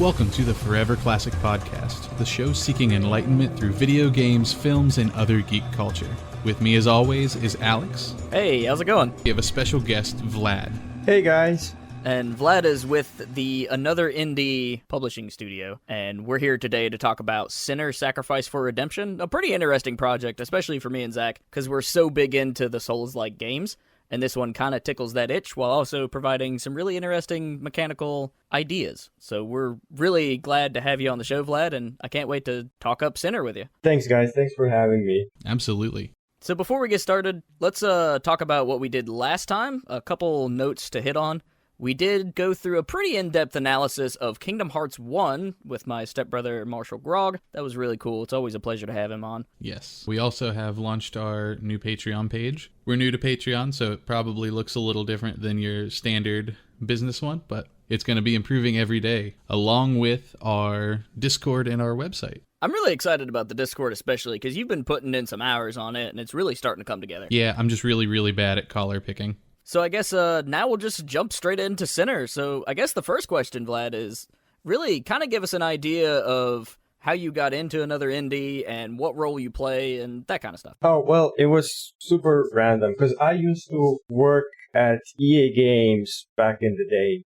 Welcome to the Forever Classic Podcast, the show seeking enlightenment through video games, films, and other geek culture. With me, as always, is Alex. Hey, how's it going? We have a special guest, Vlad. Hey, guys. And Vlad is with the Another Indie publishing studio, and we're here today to talk about Sinner Sacrifice for Redemption, a pretty interesting project, especially for me and Zach, because we're so big into the Souls-like games. And this one kind of tickles that itch while also providing some really interesting mechanical ideas. So we're really glad to have you on the show, Vlad, and I can't wait to talk up Sinner with you. Thanks, guys. Thanks for having me. Absolutely. So before we get started, let's talk about what we did last time. A couple notes to hit on. We did go through a pretty in-depth analysis of Kingdom Hearts 1 with my stepbrother Marshall Grog. That was really cool. It's always a pleasure to have him on. Yes. We also have launched our new Patreon page. We're new to Patreon, so it probably looks a little different than your standard business one, but it's going to be improving every day, along with our Discord and our website. I'm really excited about the Discord especially, because you've been putting in some hours on it, and it's really starting to come together. Yeah, I'm just really, really bad at caller picking. So I guess now we'll just jump straight into Sinner. So I guess the first question, Vlad, is really kind of give us an idea of how you got into Another Indie and what role you play and that kind of stuff. Oh, well, it was super random because I used to work at EA Games back in the day,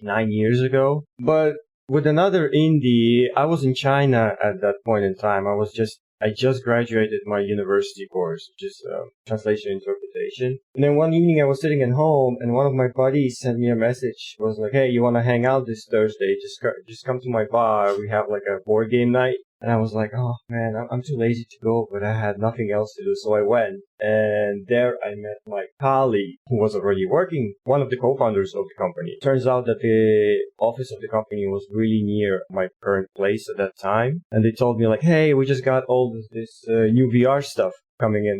8-9 years ago. But with Another Indie, I was in China at that point in time. I just graduated my university course, which is translation interpretation. And then one evening I was sitting at home and one of my buddies sent me a message. It was like, hey, you want to hang out this Thursday? Just come to my bar. We have like a board game night. And I was like, oh man, I'm too lazy to go, but I had nothing else to do. So I went, and there I met my colleague who was already working, one of the co-founders of the company. Turns out that the office of the company was really near my current place at that time. And they told me like, hey, we just got all this new VR stuff coming in,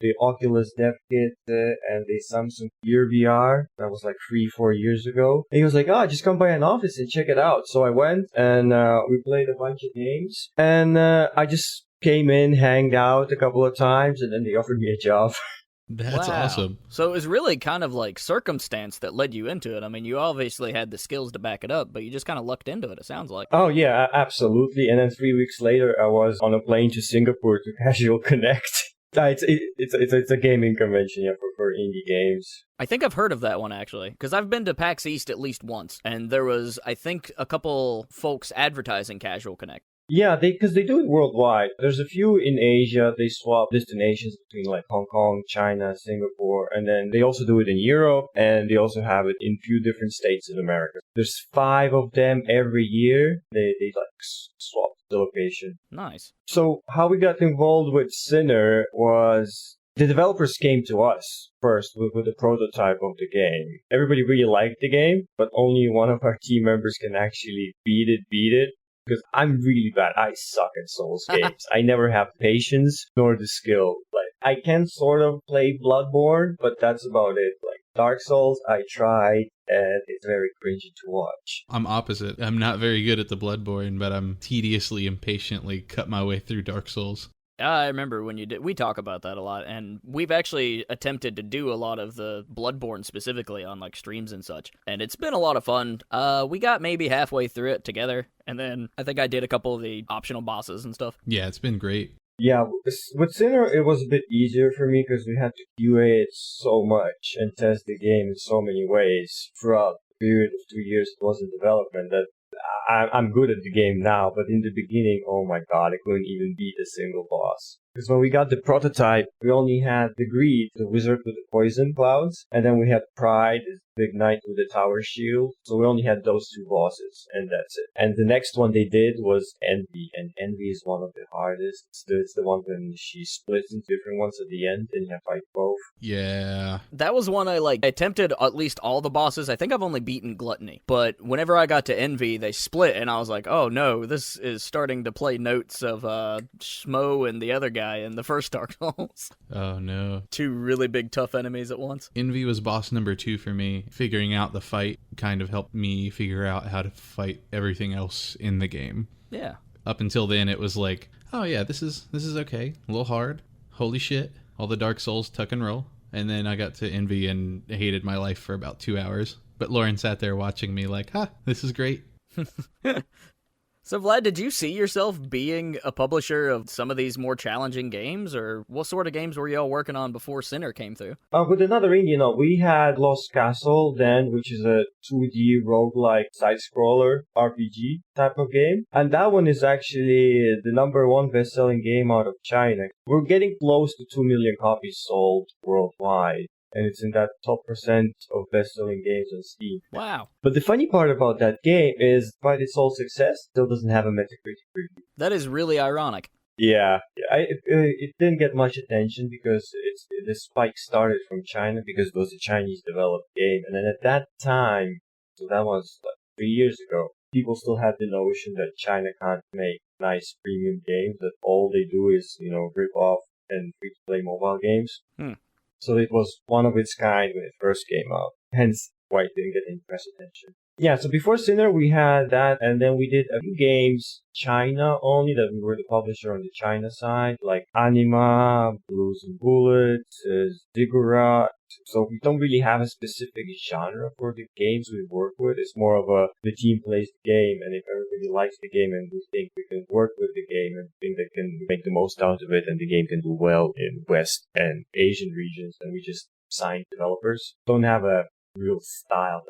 the Oculus Dev Kit and the Samsung Gear VR. That was like 3-4 years ago. And he was like, just come by an office and check it out. So I went and we played a bunch of games. And I just came in, hanged out a couple of times, and then they offered me a job. That's Wow. awesome. So it was really kind of like circumstance that led you into it. I mean, you obviously had the skills to back it up, but you just kind of lucked into it, it sounds like. Oh, yeah, absolutely. And then 3 weeks later, I was on a plane to Singapore to Casual Connect. It's a gaming convention, for indie games. I think I've heard of that one, actually, because I've been to PAX East at least once, and there was, I think, a couple folks advertising Casual Connect. Yeah, because they do it worldwide. There's a few in Asia. They swap destinations between like Hong Kong, China, Singapore, and then they also do it in Europe, and they also have it in few different states in America. There's 5 of them every year. They swap the location. Nice. So how we got involved with Sinner was the developers came to us first with a prototype of the game. Everybody really liked the game, but only one of our team members can actually beat it. Because I'm really bad. I suck at Souls games. I never have patience nor the skill. Like, I can sort of play Bloodborne, but that's about it. Like, Dark Souls, I tried, and it's very cringy to watch. I'm opposite. I'm not very good at the Bloodborne, but I'm tediously and patiently cut my way through Dark Souls. I remember when you did. We talk about that a lot, and we've actually attempted to do a lot of the Bloodborne specifically on like streams and such, and it's been a lot of fun. We got maybe halfway through it together, and then I think I did a couple of the optional bosses and stuff. Yeah, it's been great. Yeah, with Sinner, it was a bit easier for me because we had to QA it so much and test the game in so many ways throughout the period of 2 years it was in development that I'm good at the game now, but in the beginning, oh my god, I couldn't even beat a single boss. Because when we got the prototype, we only had the Greed, the wizard with the poison clouds, and then we had Pride, the big knight with the tower shield. So we only had those 2 bosses, and that's it. And the next one they did was Envy, and Envy is one of the hardest. It's the one when she splits into different ones at the end, and you have to fight both. Yeah. That was one I attempted at least all the bosses. I think I've only beaten Gluttony, but whenever I got to Envy, they split, and I was like, oh no, this is starting to play notes of Schmo and the other guy in the first Dark Souls. Oh no. 2 really big tough enemies at once. Envy was boss number 2 for me. Figuring out the fight kind of helped me figure out how to fight everything else in the game. Yeah. Up until then, it was like, oh yeah, this is okay. A little hard. Holy shit. All the Dark Souls tuck and roll. And then I got to Envy and hated my life for about 2 hours. But Lauren sat there watching me like, this is great. So, Vlad, did you see yourself being a publisher of some of these more challenging games, or what sort of games were y'all working on before Sinner came through? With another indie, we had Lost Castle then, which is a 2D roguelike side-scroller RPG type of game. And that one is actually the number one best-selling game out of China. We're getting close to 2 million copies sold worldwide. And it's in that top percent of best-selling games on Steam. Wow. But the funny part about that game is, despite its all success, still doesn't have a Metacritic review. That is really ironic. Yeah, it didn't get much attention because the spike started from China because it was a Chinese-developed game. And then at that time, so that was like 3 years ago, people still had the notion that China can't make nice premium games, that all they do is, rip off and free-to-play mobile games. So it was one of its kind when it first came out. Hence why it didn't get any press attention. Yeah, so before Sinner, we had that, and then we did a few games, China only, that we were the publisher on the China side, like Anima, Blues and Bullets, Ziggurat. So we don't really have a specific genre for the games we work with. It's more of the team plays the game, and if everybody likes the game and we think we can work with the game and think they can make the most out of it and the game can do well in West and Asian regions, then we just sign developers. Don't have a real style.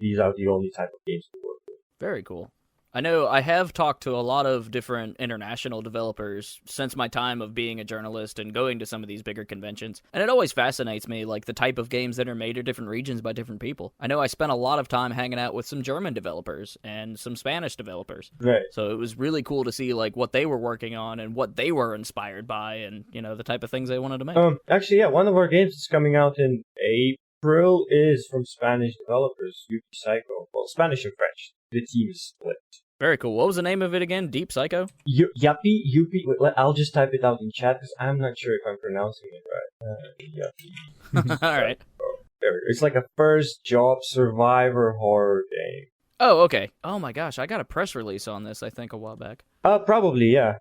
These are the only type of games we work with. Very cool. I know I have talked to a lot of different international developers since my time of being a journalist and going to some of these bigger conventions, and it always fascinates me, like the type of games that are made in different regions by different people. I know I spent a lot of time hanging out with some German developers and some Spanish developers. Right. So it was really cool to see like what they were working on and what they were inspired by and, the type of things they wanted to make. Actually, yeah, one of our games is coming out in April is from Spanish developers, Yuki Psycho. Well, Spanish and French. The team is split. Very cool. What was the name of it again? Deep Psycho? Yuppie. Wait, I'll just type it out in chat because I'm not sure if I'm pronouncing it right. Yuppie. All right. It's like a first job survivor horror game. Oh, okay. Oh my gosh, I got a press release on this, I think, a while back. Probably, yeah.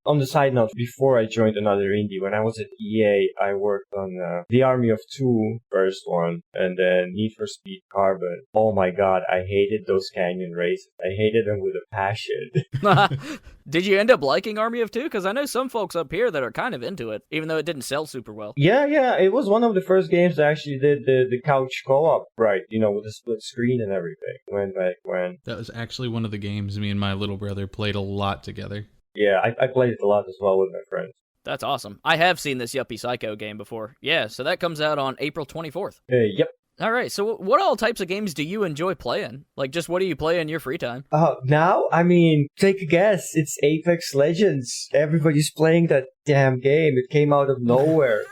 On the side note, before I joined Another Indie, when I was at EA, I worked on the Army of Two first one, and then Need for Speed Carbon. Oh my god, I hated those canyon races. I hated them with a passion. Did you end up liking Army of Two? Because I know some folks up here that are kind of into it, even though it didn't sell super well. Yeah, it was one of the first games that actually did the couch co-op right, with the split screen and everything. When that was actually one of the games me and my little brother played a lot together. Yeah, I played it a lot as well with my friends. That's awesome. I have seen this Yuppie Psycho game before. Yeah, so that comes out on April 24th. Yep. All right, so what all types of games do you enjoy playing? Like, just what do you play in your free time? Now, take a guess. It's Apex Legends. Everybody's playing that damn game. It came out of nowhere.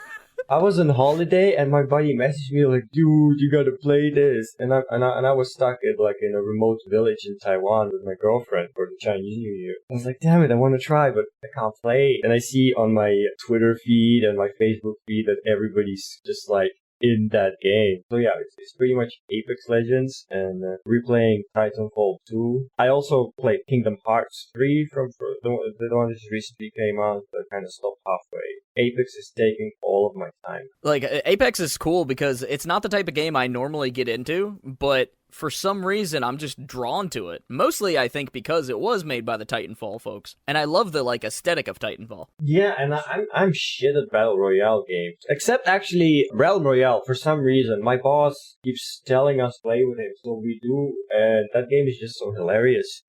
I was on holiday and my buddy messaged me like, dude, you gotta play this. And I was stuck in a remote village in Taiwan with my girlfriend for the Chinese New Year. I was like, damn it, I want to try, but I can't play. And I see on my Twitter feed and my Facebook feed that everybody's just like in that game. So yeah, it's pretty much Apex Legends and replaying Titanfall 2. I also played Kingdom Hearts 3 from the one that just recently came out, but kind of stopped halfway. Apex is taking all of my time. Like, Apex is cool because it's not the type of game I normally get into, but for some reason I'm just drawn to it. Mostly, I think, because it was made by the Titanfall folks, and I love the aesthetic of Titanfall. Yeah, and I'm shit at Battle Royale games. Except actually Realm Royale, for some reason. My boss keeps telling us to play with him, so we do, and that game is just so hilarious.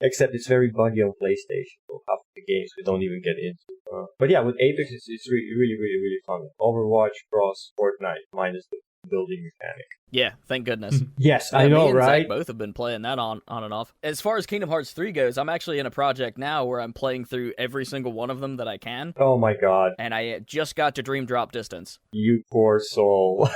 Except it's very buggy on PlayStation, so half the games we don't even get into. But yeah, with Apex, it's really, really, really, really fun. Overwatch, Cross, Fortnite, minus the building mechanic. Yeah, thank goodness. Yes, yeah, I know, me and right? Zach both have been playing that on and off. As far as Kingdom Hearts 3 goes, I'm actually in a project now where I'm playing through every single one of them that I can. Oh my god. And I just got to Dream Drop Distance. You poor soul.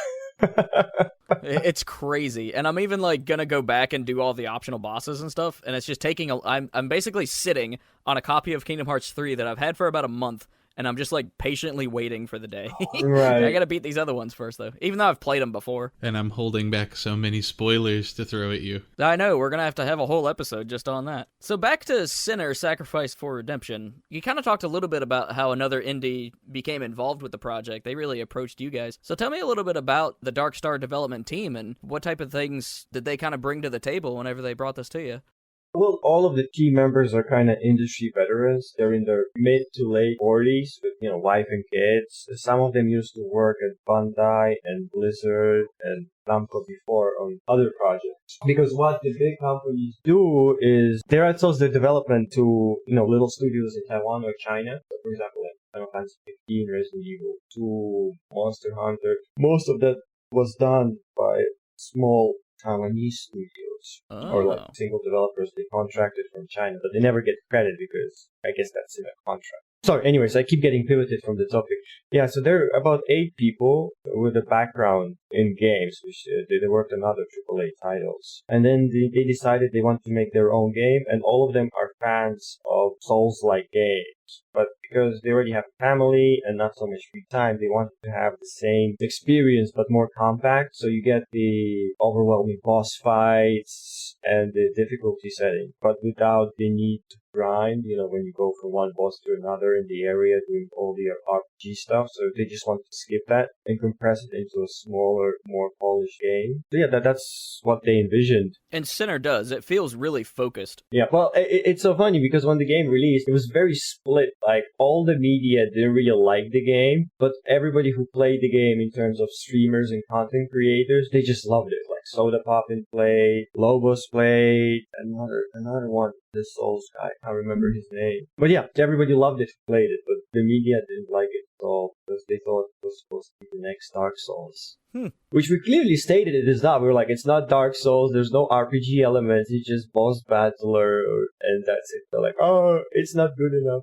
It's crazy, and I'm even gonna go back and do all the optional bosses and stuff, and it's just taking I'm basically sitting on a copy of Kingdom Hearts 3 that I've had for about a month, and I'm just patiently waiting for the day. Right. I gotta beat these other ones first, though, even though I've played them before. And I'm holding back so many spoilers to throw at you. I know, we're gonna have to have a whole episode just on that. So back to Sinner Sacrifice for Redemption. You kind of talked a little bit about how Another Indie became involved with the project. They really approached you guys. So tell me a little bit about the Dark Star development team and what type of things did they kind of bring to the table whenever they brought this to you? Well, all of the team members are kind of industry veterans. They're in their mid to late 40s with, wife and kids. Some of them used to work at Bandai and Blizzard and Namco before on other projects. Because what the big companies do is they outsource their development to, little studios in Taiwan or China. So for example, like Final Fantasy 15, Resident Evil 2, Monster Hunter. Most of that was done by small Taiwanese studios or like single developers they contracted from China, but they never get credit because I guess that's in a contract. Sorry, anyways, I keep getting pivoted from the topic. Yeah, so there are about 8 people with a background in games, which they worked on other AAA titles. And then they decided they want to make their own game, and all of them are fans of Souls-like games. But because they already have a family and not so much free time, they wanted to have the same experience but more compact. So you get the overwhelming boss fights and the difficulty setting, but without the need to grind, when you go from one boss to another in the area doing all the RPG stuff. So they just want to skip that and compress it into a smaller, more polished game. So yeah, that's what they envisioned. And Sinner does. It feels really focused. Yeah, well, it's so funny because when the game released, it was very split. Like, all the media didn't really like the game, but everybody who played the game in terms of streamers and content creators, they just loved it. Like, Soda Poppin played, Lobos played, another one, this Souls guy, I can't remember his name. But yeah, everybody loved it who played it, but the media didn't like it at all because they thought it was supposed to be the next Dark Souls. Which we clearly stated it is not. We were like, it's not Dark Souls, there's no RPG elements, it's just boss battler, and that's it. They're like, oh, it's not good enough,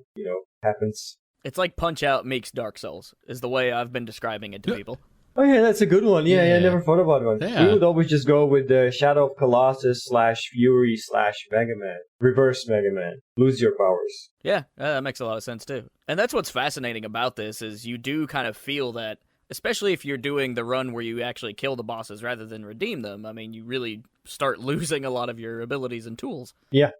happens. It's like Punch-Out meets Dark Souls, is the way I've been describing it to people. Oh yeah, that's a good one. Yeah, I never thought about one. Yeah. We would always just go with the Shadow of Colossus / Fury / Mega Man. Reverse Mega Man. Lose your powers. Yeah, that makes a lot of sense too. And that's what's fascinating about this, is you do kind of feel that, especially if you're doing the run where you actually kill the bosses rather than redeem them. I mean, you really start losing a lot of your abilities and tools. Yeah.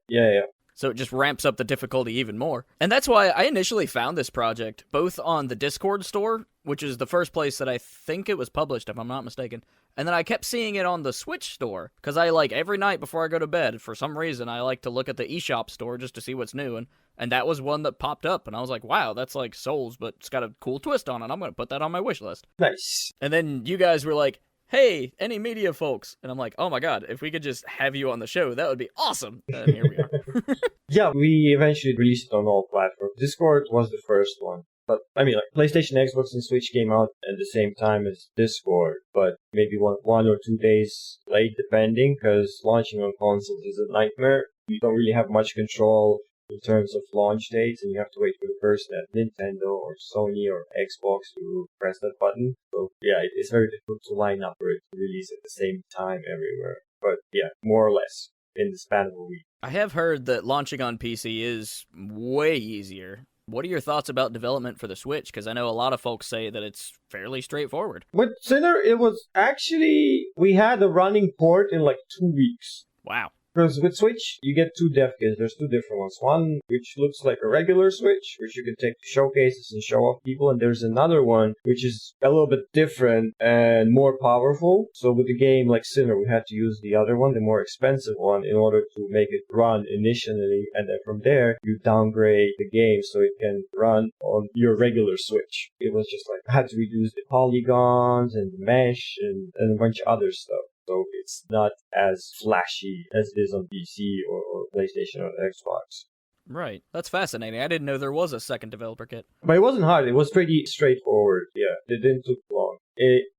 So it just ramps up the difficulty even more. And that's why I initially found this project, both on the Discord store, which is the first place that I think it was published, if I'm not mistaken. And then I kept seeing it on the Switch store, because I every night before I go to bed, for some reason, I like to look at the eShop store just to see what's new. And that was one that popped up, and I was like, wow, that's like Souls, but it's got a cool twist on it. I'm going to put that on my wish list. Nice. And then you guys were like, hey, any media folks? And I'm like, oh my god, if we could just have you on the show, that would be awesome. And here we are. Yeah, we eventually released it on all platforms. Discord was the first one. But, I mean, PlayStation, Xbox, and Switch came out at the same time as Discord, but maybe one or 2 days late, depending, because launching on consoles is a nightmare. You don't really have much control in terms of launch dates, and you have to wait for the person at Nintendo or Sony or Xbox to press that button. So yeah, it's very difficult to line up for it to release at the same time everywhere. But yeah, more or less in the span of a week. I have heard that launching on PC is way easier. What are your thoughts about development for the Switch? Because I know a lot of folks say that it's fairly straightforward. With Sinner, it was actually, we had a running port in like 2 weeks. Wow. Because with Switch, you get 2 dev kits. There's 2 different ones. One which looks like a regular Switch, which you can take to showcases and show off people. And there's another one which is a little bit different and more powerful. So with a game like Sinner, we had to use the other one, the more expensive one, in order to make it run initially. And then from there, you downgrade the game so it can run on your regular Switch. It was just like, I had to reduce the polygons and the mesh and a bunch of other stuff. So it's not as flashy as it is on PC or PlayStation or Xbox. Right. That's fascinating. I didn't know there was a second developer kit. But it wasn't hard. It was pretty straightforward. Yeah, it didn't take long.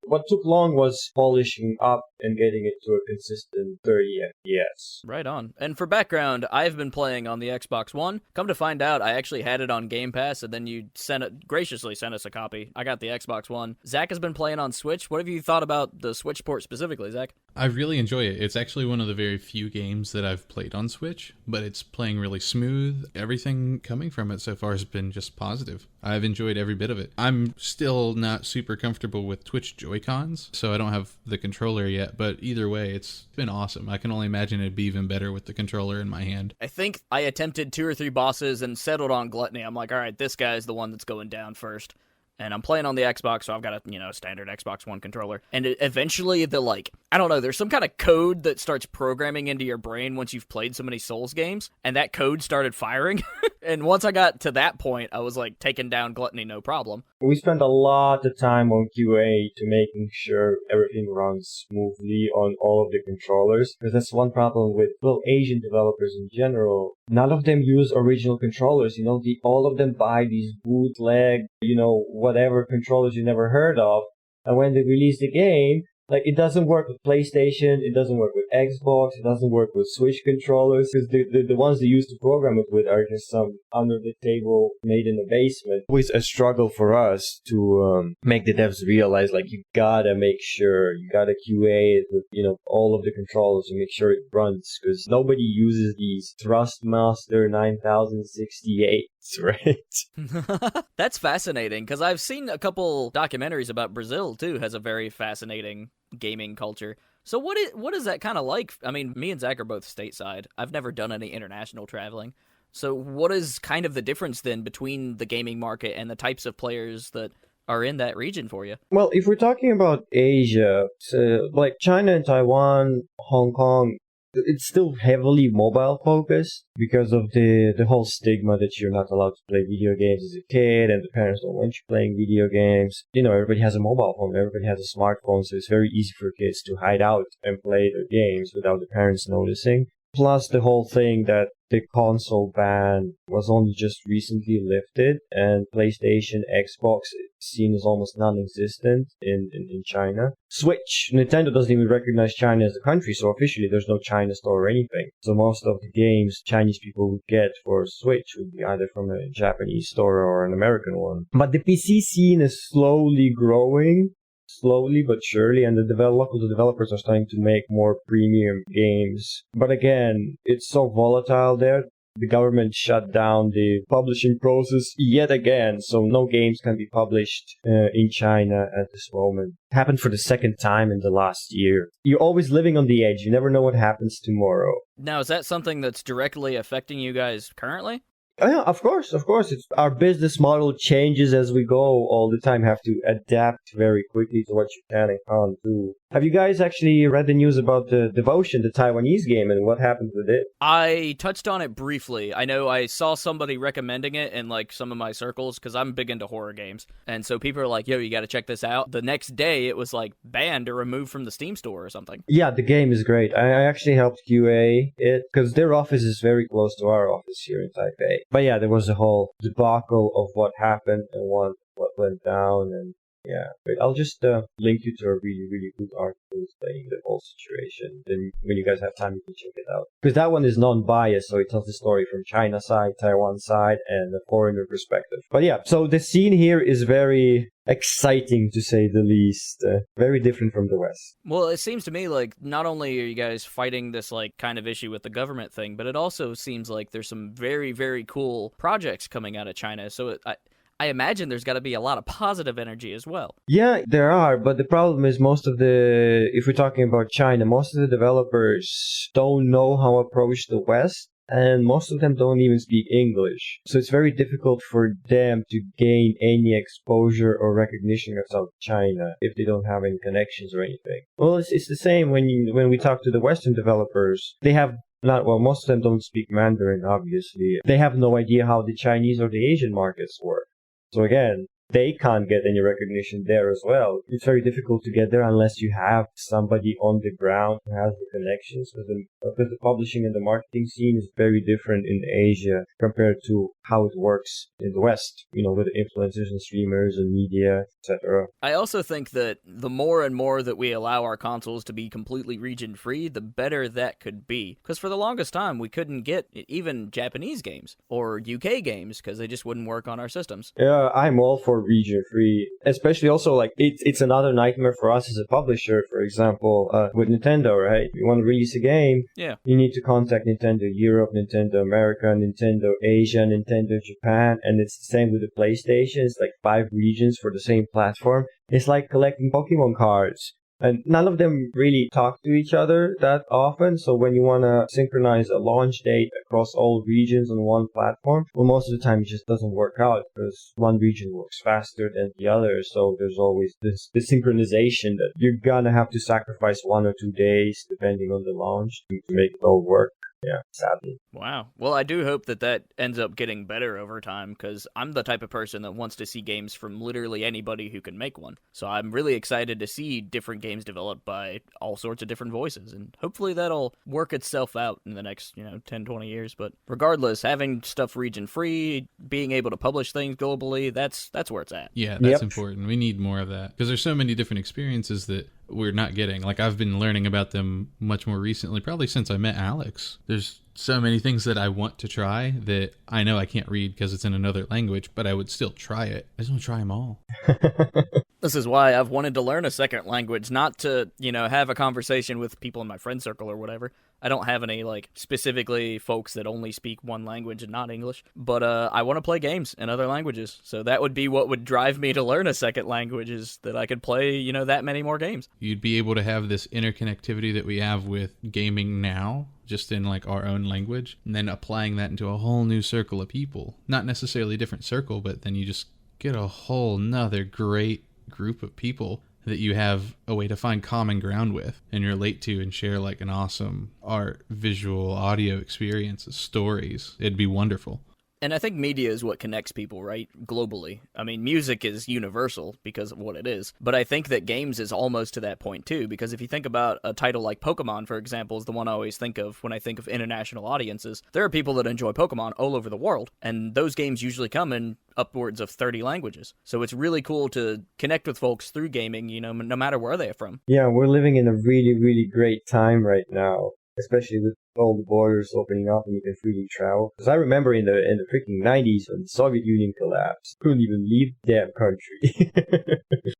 What took long was polishing up and getting it to a consistent 30 FPS. Right on. And for background, I've been playing on the Xbox One. Come to find out, I actually had it on Game Pass, and then you graciously sent us a copy. I got the Xbox One. Zach has been playing on Switch. What have you thought about the Switch port specifically, Zach? I really enjoy it. It's actually one of the very few games that I've played on Switch, but it's playing really smooth. Everything coming from it so far has been just positive. I've enjoyed every bit of it. I'm still not super comfortable with Twitch Joy-Cons, so I don't have the controller yet, but either way, it's been awesome. I can only imagine it'd be even better with the controller in my hand. I think I attempted 2 or 3 bosses and settled on Gluttony. I'm like, all right, this guy's the one that's going down first. and I'm playing on the Xbox, so I've got a standard Xbox One controller. And eventually I don't know, there's some kind of code that starts programming into your brain once you've played so many Souls games, and that code started firing. And once I got to that point, I was like taking down Gluttony no problem. We spend a lot of time on QA to making sure everything runs smoothly on all of the controllers. Because that's one problem with, well, Asian developers in general. None of them use original controllers. All of them buy these bootleg, whatever controllers you never heard of. And when they release the game, like, it doesn't work with PlayStation, it doesn't work with Xbox, it doesn't work with Switch controllers, because the ones they used to program it with are just some under-the-table made in the basement. Always a struggle for us to make the devs realize, like, you gotta make sure, you gotta QA it with, all of the controllers and make sure it runs, because nobody uses these Thrustmaster 9068s, right? That's fascinating, because I've seen a couple documentaries about Brazil, too, has a very fascinating gaming culture. So what is that kind of like? I mean, me and Zach are both stateside. I've never done any international traveling. So what is kind of the difference then between the gaming market and the types of players that are in that region for you? Well, if we're talking about Asia, so like China and Taiwan, Hong Kong, it's still heavily mobile focused because of the whole stigma that you're not allowed to play video games as a kid and the parents don't want you playing video games. Everybody has a mobile phone, everybody has a smartphone, so it's very easy for kids to hide out and play their games without the parents noticing. Plus the whole thing that the console ban was only just recently lifted, and PlayStation, Xbox seen as almost non-existent in China. Switch, Nintendo doesn't even recognize China as a country, so officially there's no China store or anything. So most of the games Chinese people would get for Switch would be either from a Japanese store or an American one. But the PC scene is slowly growing. Slowly but surely, and the developers are starting to make more premium games. But again, it's so volatile there. The government shut down the publishing process yet again, so no games can be published in China at this moment. It happened for the second time in the last year. You're always living on the edge. You never know what happens tomorrow. Now, is that something that's directly affecting you guys currently? Oh, yeah, of course. Our business model changes as we go all the time. Have to adapt very quickly to what you can and can't do. Have you guys actually read the news about the Devotion, the Taiwanese game, and what happened with it? I touched on it briefly. I know I saw somebody recommending it in like some of my circles because I'm big into horror games. And so people are like, yo, you got to check this out. The next day it was like banned or removed from the Steam store or something. Yeah, the game is great. I actually helped QA it because their office is very close to our office here in Taipei. But yeah, there was a whole debacle of what happened and what went down, and yeah, but I'll just link you to a really, really good article explaining the whole situation. Then when you guys have time, you can check it out. Because that one is non-biased, so it tells the story from China side, Taiwan side, and the foreigner perspective. But yeah, so the scene here is very exciting, to say the least. Very different from the West. Well, it seems to me like not only are you guys fighting this like kind of issue with the government thing, but it also seems like there's some very, very cool projects coming out of China. So I imagine there's got to be a lot of positive energy as well. Yeah, there are, but the problem is if we're talking about China, most of the developers don't know how to approach the West, and most of them don't even speak English. So it's very difficult for them to gain any exposure or recognition outside China if they don't have any connections or anything. Well, it's the same when we talk to the Western developers. They have most of them don't speak Mandarin, obviously. They have no idea how the Chinese or the Asian markets work. So again, they can't get any recognition there as well. It's very difficult to get there unless you have somebody on the ground who has the connections, because the publishing and the marketing scene is very different in Asia compared to how it works in the West, with influencers and streamers and media, etc. I also think that the more and more that we allow our consoles to be completely region-free, the better that could be. Because for the longest time, we couldn't get even Japanese games or UK games because they just wouldn't work on our systems. Yeah, I'm all for region free, especially also like it's another nightmare for us as a publisher. For example, with Nintendo, right? You want to release a game, yeah, you need to contact Nintendo Europe, Nintendo America, Nintendo Asia, Nintendo Japan, and it's the same with the PlayStation. It's like 5 regions for the same platform. It's like collecting Pokemon cards. And none of them really talk to each other that often, so when you want to synchronize a launch date, a across all regions on one platform. Well, most of the time it just doesn't work out because one region works faster than the other. So there's always this synchronization that you're gonna have to sacrifice 1 or 2 days depending on the launch to make it all work. Yeah, sadly. Wow. Well, I do hope that ends up getting better over time, because I'm the type of person that wants to see games from literally anybody who can make one. So I'm really excited to see different games developed by all sorts of different voices, and hopefully that'll work itself out in the next, 10, 20 years. But regardless, having stuff region-free, being able to publish things globally, that's where it's at. Yeah, that's important. We need more of that, because there's so many different experiences that we're not getting. Like, I've been learning about them much more recently, probably since I met Alex. There's so many things that I want to try that I know I can't read because it's in another language, but I would still try it. I just want to try them all. This is why I've wanted to learn a second language, not to, have a conversation with people in my friend circle or whatever. I don't have any, specifically folks that only speak one language and not English, but I want to play games in other languages. So that would be what would drive me to learn a second language, is that I could play, that many more games. You'd be able to have this interconnectivity that we have with gaming now, just in our own language, and then applying that into a whole new circle of people. Not necessarily a different circle, but then you just get a whole nother great group of people that you have a way to find common ground with and relate to and share an awesome art, visual, audio experience, stories. It'd be wonderful. And I think media is what connects people, right? Globally. I mean, music is universal because of what it is. But I think that games is almost to that point, too. Because if you think about a title like Pokemon, for example, is the one I always think of when I think of international audiences. There are people that enjoy Pokemon all over the world. And those games usually come in upwards of 30 languages. So it's really cool to connect with folks through gaming, no matter where they're from. Yeah, we're living in a really, really great time right now, especially with all the borders opening up and you can freely travel. Because I remember in the freaking 90s when the Soviet Union collapsed, couldn't even leave the damn country.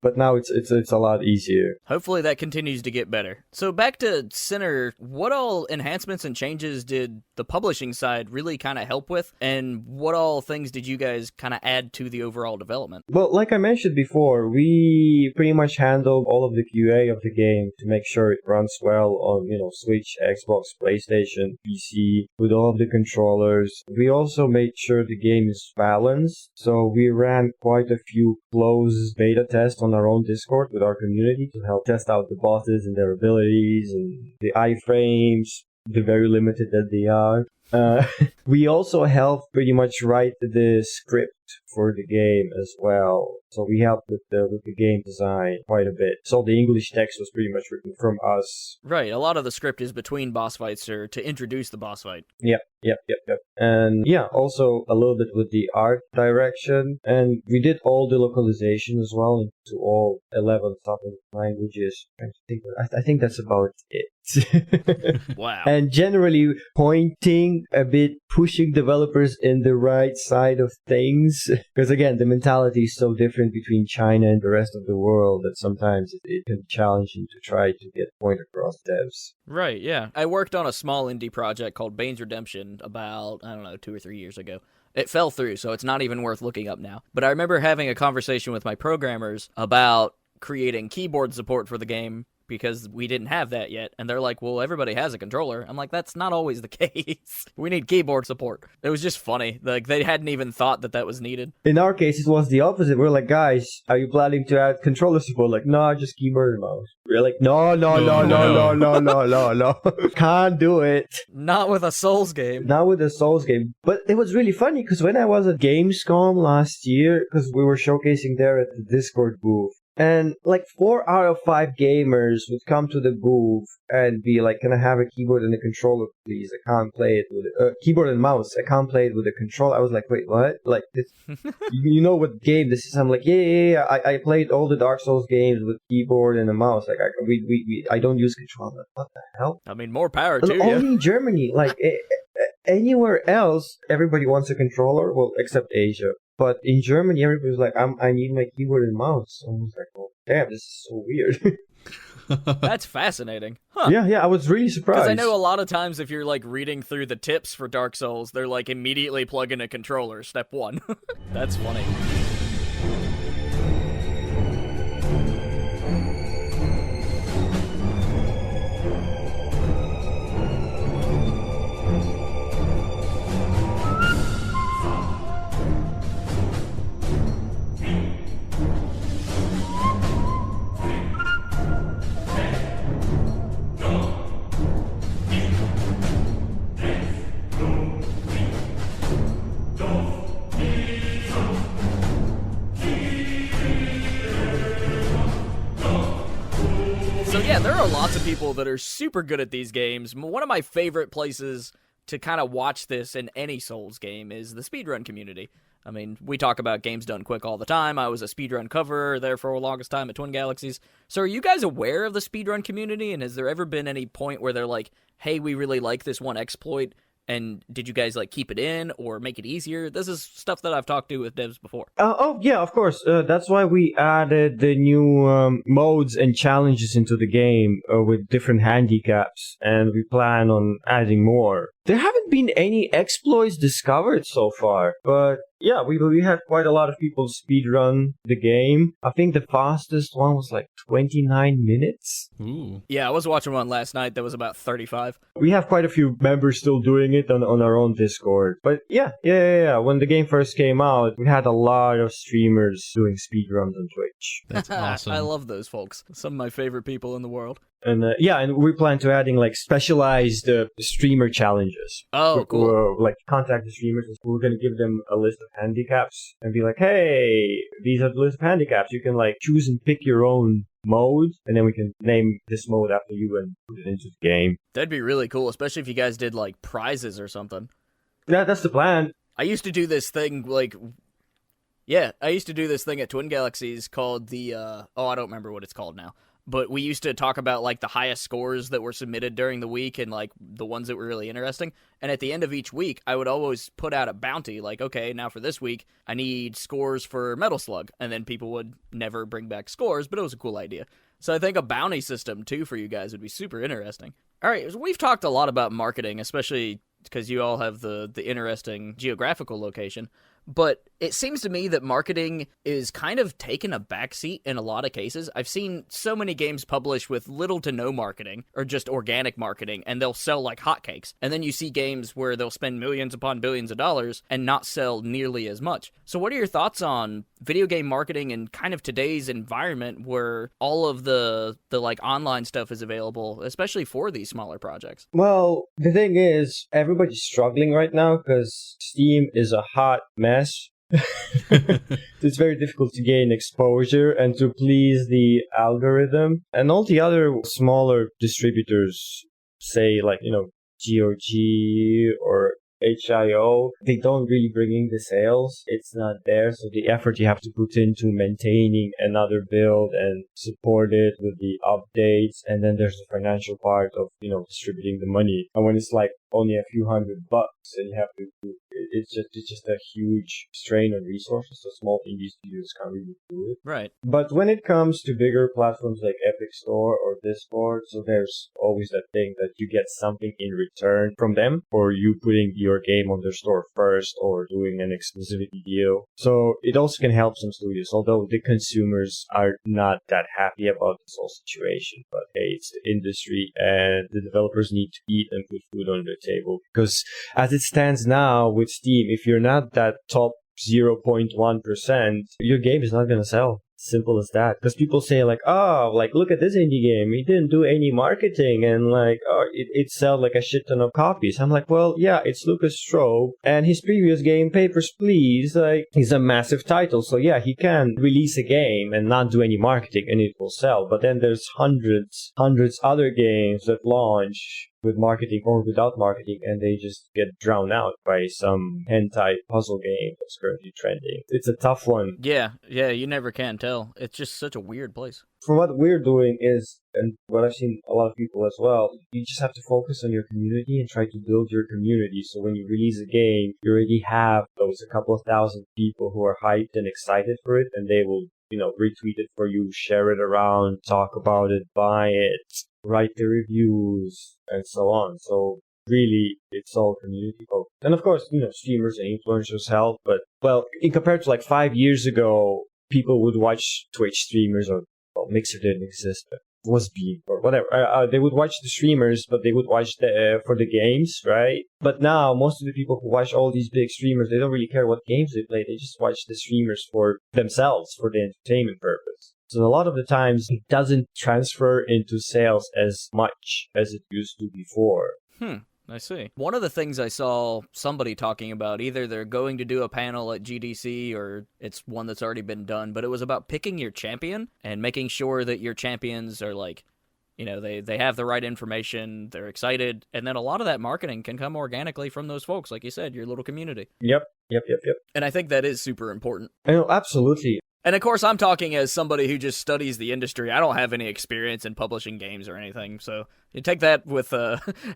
But now it's a lot easier. Hopefully that continues to get better. So back to Sinner, what all enhancements and changes did the publishing side really kind of help with? And what all things did you guys kind of add to the overall development? Well, like I mentioned before, we pretty much handled all of the QA of the game to make sure it runs well on, Switch, Xbox, PlayStation, PC, with all of the controllers. We also made sure the game is balanced, so we ran quite a few closed beta tests on our own Discord with our community to help test out the bosses and their abilities and the iframes, the very limited that they are. We also helped pretty much write the script for the game as well. So we helped with the game design quite a bit. So the English text was pretty much written from us. Right, a lot of the script is between boss fights or to introduce the boss fight. Yep. And yeah, also a little bit with the art direction. And we did all the localization as well into all 11 something languages. I think that's about it. Wow. And generally pointing a bit, pushing developers in the right side of things. Because again, the mentality is so different between China and the rest of the world that sometimes it can be challenging to try to get point across devs. Right, yeah. I worked on a small indie project called Bane's Redemption about, 2 or 3 years ago. It fell through, so it's not even worth looking up now. But I remember having a conversation with my programmers about creating keyboard support for the game, because we didn't have that yet. And they're like, well, everybody has a controller. I'm like, that's not always the case. We need keyboard support. It was just funny. They hadn't even thought that was needed. In our case, it was the opposite. We're like, guys, are you planning to add controller support? Like, no, just keyboard and mouse. We're like, no. Can't do it. Not with a Souls game. Not with a Souls game. But it was really funny because when I was at Gamescom last year, because we were showcasing there at the Discord booth, and 4 out of 5 gamers would come to the booth and be like, can I have a keyboard and a controller, please? I can't play it with keyboard and mouse. I can't play it with a controller. I was like, wait, what? This, you know what game this is? I'm like, yeah. I played all the Dark Souls games with keyboard and a mouse. I don't use controller. What the hell? I mean, more power to you. Only in Germany. Anywhere else, everybody wants a controller. Well, except Asia. But in Germany, everybody's like, I need my keyboard and mouse. I was like, oh, damn, this is so weird. That's fascinating. Huh. Yeah, I was really surprised. Because I know a lot of times if you're reading through the tips for Dark Souls, they're immediately plug in a controller, step 1. That's funny. lots of people that are super good at these games. One of my favorite places to kind of watch this in any Souls game is the speedrun community. I mean, we talk about games done quick all the time. I was a speedrun coverer there for the longest time at Twin Galaxies. So are you guys aware of the speedrun community, and has there ever been any point where they're like, hey, we really like this one exploit, and did you guys like keep it in or make it easier? This is stuff that I've talked to with devs before. Oh, yeah, of course. That's why we added the new modes and challenges into the game with different handicaps, and we plan on adding more. There haven't been any exploits discovered so far, but yeah, we had quite a lot of people speedrun the game. I think the fastest one was like 29 minutes. Ooh. Yeah, I was watching one last night that was about 35. We have quite a few members still doing it on our own Discord. But yeah. When the game first came out, we had a lot of streamers doing speedruns on Twitch. That's awesome. I love those folks. Some of my favorite people in the world. And and we plan to adding like specialized streamer challenges. Oh, cool. We'll, like contact the streamers. We're gonna give them a list of handicaps and be like, hey, these are the list of handicaps. You can like choose and pick your own mode, and then we can name this mode after you and put it into the game. That'd be really cool, especially if you guys did like prizes or something. Yeah, that's the plan. I used to do this thing at Twin Galaxies called the I don't remember what it's called now. But we used to talk about, like, the highest scores that were submitted during the week and, like, the ones that were really interesting. And at the end of each week, I would always put out a bounty, like, okay, now for this week, I need scores for Metal Slug. And then people would never bring back scores, but it was a cool idea. So I think a bounty system, too, for you guys would be super interesting. All right, so we've talked a lot about marketing, especially because you all have the interesting geographical location. But it seems to me that marketing is kind of taken a backseat in a lot of cases. I've seen so many games published with little to no marketing, or just organic marketing, and they'll sell like hotcakes. And then you see games where they'll spend millions upon billions of dollars and not sell nearly as much. So what are your thoughts on video game marketing in kind of today's environment where all of the like online stuff is available, especially for these smaller projects? Well, the thing is, everybody's struggling right now because Steam is a hot mess. It's very difficult to gain exposure and to please the algorithm. And all the other smaller distributors, say like, GOG or HIO, they don't really bring in the sales. It's not there. So the effort you have to put into maintaining another build and support it with the updates. And then there's the financial part of, distributing the money. And when it's like only a few $100 and you have to, it's just a huge strain on resources. So small indie studios can't really do it. Right. But when it comes to bigger platforms like Epic Store or Discord, so there's always that thing that you get something in return from them, or you putting your game on their store first or doing an exclusivity deal. So it also can help some studios, although the consumers are not that happy about this whole situation. But hey, it's the industry and the developers need to eat and put food on their table. Because as it stands now with Steam, if you're not that top 0.1%, your game is not going to sell. Simple as that. Because people say like, look at this indie game. He didn't do any marketing and it sold like a shit ton of copies. I'm like, well, yeah, it's Lucas Strobe and his previous game, Papers, Please, he's a massive title. So yeah, he can release a game and not do any marketing and it will sell. But then there's hundreds other games that launch with marketing or without marketing, and they just get drowned out by some hentai puzzle game that's currently trending. It's a tough one. Yeah, you never can tell. It's just such a weird place. For what we're doing is, and what I've seen a lot of people as well, you just have to focus on your community and try to build your community. So when you release a game, you already have those a couple of thousand people who are hyped and excited for it, and they will, retweet it for you, share it around, talk about it, buy it, write the reviews, and so on. So really, it's all community focused. And of course, streamers and influencers help, but, well, in compared to like 5 years ago, people would watch Twitch streamers, or, Mixer didn't exist, but was Beam or whatever. They would watch the streamers, but they would watch for the games, right? But now, most of the people who watch all these big streamers, they don't really care what games they play. They just watch the streamers for themselves, for the entertainment purpose. So a lot of the times, it doesn't transfer into sales as much as it used to before. I see. One of the things I saw somebody talking about, either they're going to do a panel at GDC or it's one that's already been done, but it was about picking your champion and making sure that your champions are they have the right information, they're excited, and then a lot of that marketing can come organically from those folks, like you said, your little community. Yep. And I think that is super important. Absolutely. And of course, I'm talking as somebody who just studies the industry. I don't have any experience in publishing games or anything, so you take that with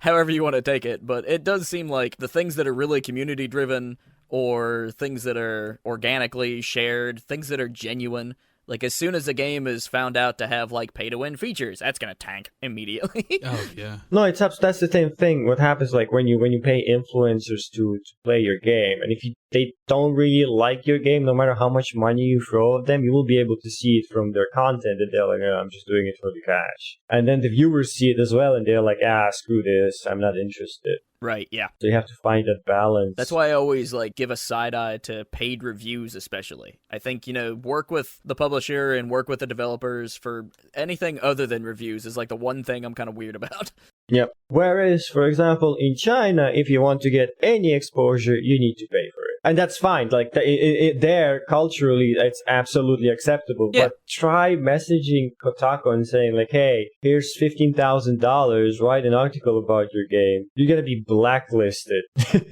however you want to take it. But it does seem like the things that are really community-driven or things that are organically shared, things that are genuine, like as soon as a game is found out to have like pay-to-win features, that's going to tank immediately. Oh, yeah. No, that's the same thing. What happens like when you pay influencers to play your game, and if they don't really like your game, no matter how much money you throw at them, you will be able to see it from their content that they're like, oh, I'm just doing it for the cash. And then the viewers see it as well, and they're like, screw this, I'm not interested. Right, yeah. So you have to find that balance. That's why I always give a side eye to paid reviews, especially. I think, work with the publisher and work with the developers for anything other than reviews is the one thing I'm kind of weird about. Yep. Whereas, for example, in China, if you want to get any exposure, you need to pay for it. And that's fine. There, culturally, it's absolutely acceptable. Yeah. But try messaging Kotaku and saying, hey, here's $15,000, write an article about your game. You're going to be blacklisted,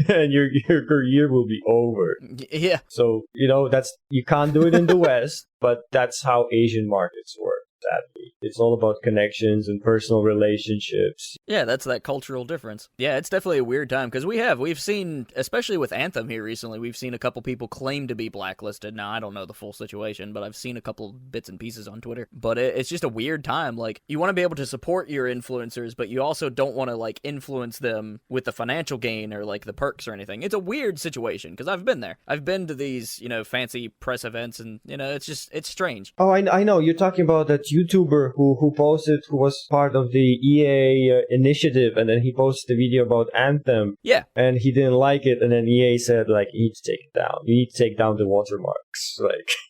and your career will be over. Yeah. So, you can't do it in the West, but that's how Asian markets work. Sadly. It's all about connections and personal relationships. Yeah, that's that cultural difference. Yeah, it's definitely a weird time, because we've seen, especially with Anthem here recently, we've seen a couple people claim to be blacklisted. Now, I don't know the full situation, but I've seen a couple bits and pieces on Twitter. But it's just a weird time. You want to be able to support your influencers, but you also don't want to, influence them with the financial gain or, the perks or anything. It's a weird situation, because I've been there. I've been to these, fancy press events, and, it's strange. Oh, I know. You're talking about that YouTuber who was part of the EA initiative, and then he posted a video about Anthem. Yeah. And he didn't like it, and then EA said, you need to take it down. You need to take down the watermarks.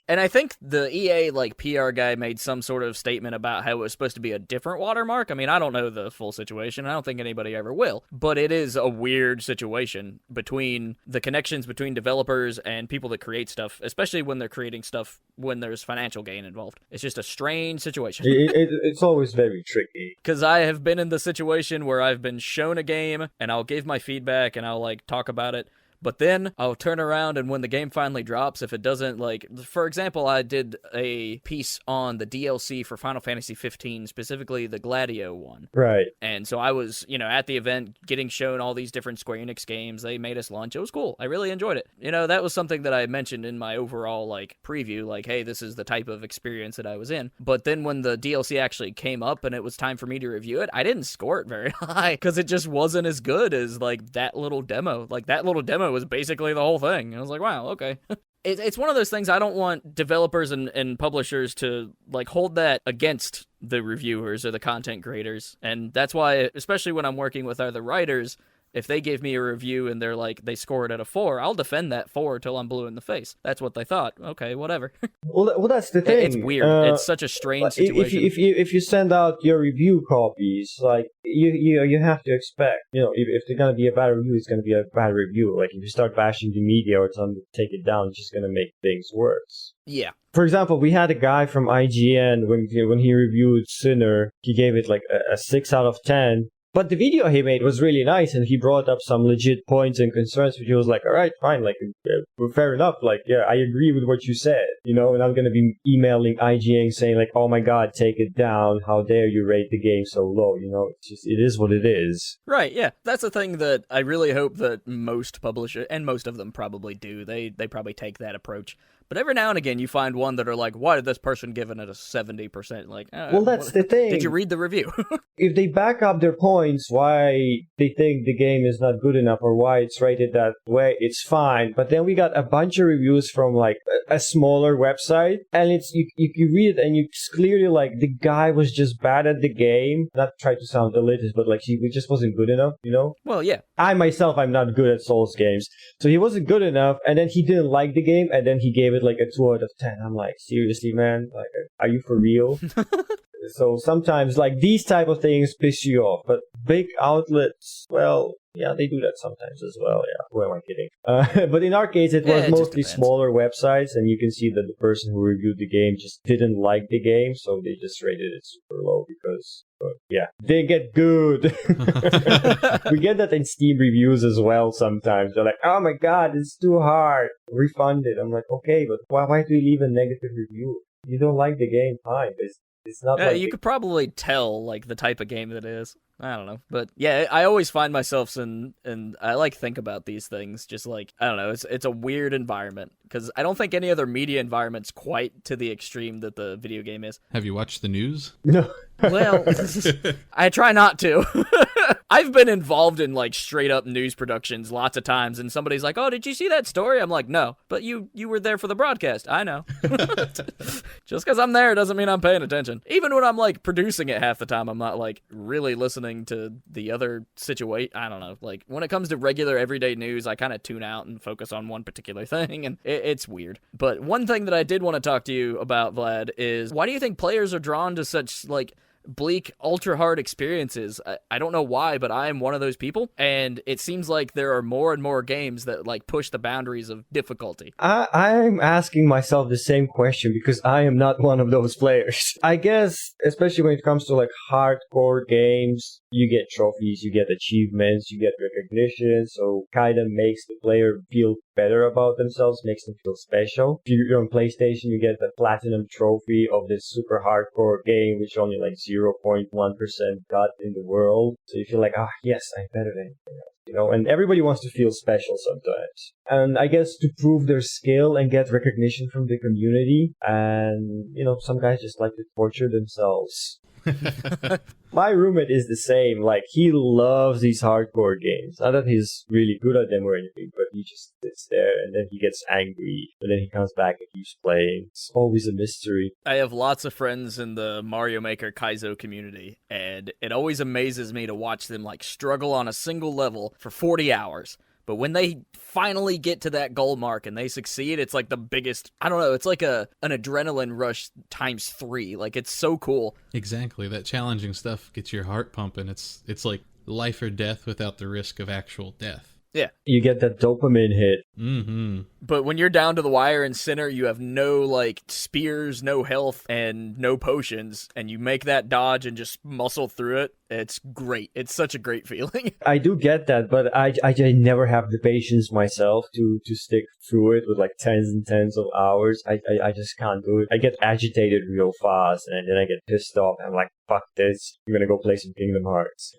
And I think the EA, PR guy made some sort of statement about how it was supposed to be a different watermark. I mean, I don't know the full situation. I don't think anybody ever will. But it is a weird situation between the connections between developers and people that create stuff, especially when they're creating stuff when there's financial gain involved. It's just a strange situation. It's always very tricky. Because I have been in the situation where I've been shown a game, and I'll give my feedback, and I'll, talk about it. But then I'll turn around, and when the game finally drops, if it doesn't, for example, I did a piece on the DLC for Final Fantasy 15, specifically the Gladio one. Right. And so I was, at the event, getting shown all these different Square Enix games. They made us lunch. It was cool. I really enjoyed it. That was something that I mentioned in my overall, preview, hey, this is the type of experience that I was in. But then when the DLC actually came up and it was time for me to review it, I didn't score it very high, because it just wasn't as good as, that little demo. That little demo was basically the whole thing. I was like, wow, okay. It's one of those things I don't want developers and publishers to hold that against the reviewers or the content creators. And that's why, especially when I'm working with other writers, if they give me a review and they're they score it at a 4, I'll defend that 4 till I'm blue in the face. That's what they thought. Okay, whatever. Well, that's the thing. It's weird. It's such a strange situation. If you send out your review copies, you have to expect, if they're gonna be a bad review, it's gonna be a bad review. If you start bashing the media or something to take it down, it's just gonna make things worse. Yeah. For example, we had a guy from IGN when he reviewed Sinner, he gave it a 6 out of 10. But the video he made was really nice, and he brought up some legit points and concerns, which he was like, all right, fine, fair enough, I agree with what you said, and I'm going to be emailing IGN saying, oh my god, take it down, how dare you rate the game so low, it is what it is. Right, yeah, that's the thing that I really hope that most publishers, and most of them probably do, they probably take that approach. But every now and again, you find one that are why did this person give it a 70%? Well, that's the thing. Did you read the review? If they back up their points why they think the game is not good enough or why it's rated that way, it's fine. But then we got a bunch of reviews from a smaller website, and it's you read it and it's clearly the guy was just bad at the game. Not try to sound elitist, but he just wasn't good enough, Well, yeah. I'm not good at Souls games, so he wasn't good enough, and then he didn't like the game, and then he gave it a 2 out of 10. I'm seriously, man? Are you for real? So sometimes, these type of things piss you off, but big outlets, well, yeah, they do that sometimes as well, yeah. Who am I kidding? But in our case, it was mostly smaller websites, and you can see that the person who reviewed the game just didn't like the game, so they just rated it super low because, but yeah, they get good. We get that in Steam reviews as well sometimes. They're like, oh my god, it's too hard. Refund it. I'm like, okay, but why do you leave a negative review? You don't like the game, fine. It's not like... You could probably tell, like, the type of game that it is. I don't know. But, yeah, I always find myself and I, like, think about these things. Just, like, I don't know, it's a weird environment. Because I don't think any other media environment's quite to the extreme that the video game is. Have you watched the news? No. Well, I try not to. I've been involved in, like, straight-up news productions lots of times, and somebody's like, oh, did you see that story? I'm like, no. But you were there for the broadcast. I know. Just because I'm there doesn't mean I'm paying attention. Even when I'm, like, producing it half the time, I'm not, like, really listening to the other situation. I don't know. Like, when it comes to regular everyday news, I kind of tune out and focus on one particular thing, and it's weird. But one thing that I did want to talk to you about, Vlad, is why do you think players are drawn to such, like, bleak, ultra hard experiences? I don't know why, but I am one of those people, and it seems like there are more and more games that like push the boundaries of difficulty. I'm asking myself the same question because I am not one of those players. I guess, especially when it comes to like hardcore games, you get trophies, you get achievements, you get recognition, so kind of makes the player feel better about themselves, makes them feel special. If you're on PlayStation, you get the platinum trophy of this super hardcore game, which only like 0.1% got in the world. So you feel like, yes, I'm better than anything else. You know, and everybody wants to feel special sometimes. And I guess to prove their skill and get recognition from the community. And, you know, some guys just like to torture themselves. My roommate is the same. Like, he loves these hardcore games. Not that he's really good at them or anything, but he just sits there and then he gets angry and then he comes back and keeps playing. It's always a mystery. I have lots of friends in the Mario Maker Kaizo community, and it always amazes me to watch them like struggle on a single level for 40 hours. But when they finally get to that goal mark and they succeed, it's like the biggest, I don't know, it's like an adrenaline rush times 3. Like, it's so cool. Exactly. That challenging stuff gets your heart pumping. It's like life or death without the risk of actual death. Yeah. You get that dopamine hit. Mm-hmm. But when you're down to the wire in Sinner, you have no, like, spears, no health, and no potions, and you make that dodge and just muscle through it. It's great. It's such a great feeling. I do get that, but I never have the patience myself to stick through it with like tens and tens of hours. I just can't do it. I get agitated real fast, and then I get pissed off. I'm like, fuck this. I'm gonna go play some Kingdom Hearts.